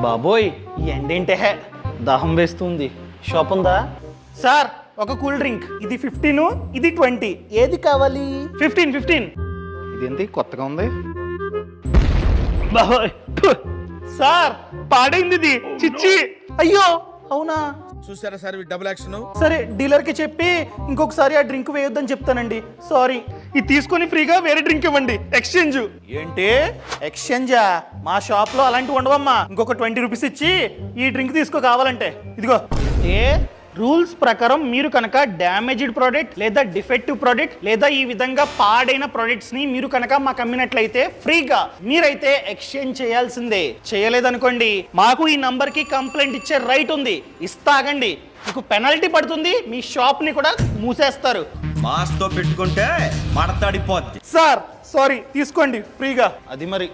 బాబోయ్ ఎండేంటే దాహం వేస్తుంది. షాప్ ఉందా? సార్ ఒక కూల్ డ్రింక్. ఇది 15, ఇది 20. ఏది కావాలి? 15. ఇదేంటి కొత్తగా ఉంది? బాబోయ్ సార్ పాడైంది ఇది. చిచ్చి అయ్యో అవునా? చూసారా సార్ డబుల్ యాక్షన్. సరే డీలర్కి చెప్పి ఇంకొకసారి ఆ డ్రింక్ వేయొద్దని చెప్తానండి. సారీ. ఇది తీసుకొని ఫ్రీగా వేరే డ్రింక్ ఇవ్వండి. ఎక్స్చేంజ్. ఏంటి ఎక్స్చేంజా? మా షాప్లో అలాంటివి ఉండవమ్మా. ఇంకొక 20 రూపీస్ ఇచ్చి ఈ డ్రింక్ తీసుకో కావాలంటే. ఇదిగో. రూల్స్ ప్రకారం మీరు కనుక డ్యామేజ్డ్ ప్రోడక్ట్ లేదా డిఫెక్టివ్ ప్రోడక్ట్ లేదా ఈ విధంగా పాడైన ప్రొడక్ట్స్ ని మీరు కనుక మాకు అమ్మినట్లయితే ఫ్రీగా మీరైతే ఎక్స్చేంజ్ చేయాల్సిందే. చేయలేదనుకోండి మాకు ఈ నంబర్ కి కంప్లైంట్ ఇచ్చే రైట్ ఉంది. ఇస్తాగండి. మీకు పెనాల్టీ పడుతుంది. మీ షాప్ ని కూడా మూసేస్తారు. మాస్తో పెట్టుకుంటే మడతాడిపోద్ది. సార్ సారీ తీసుకోండి ఫ్రీగా. అది మరి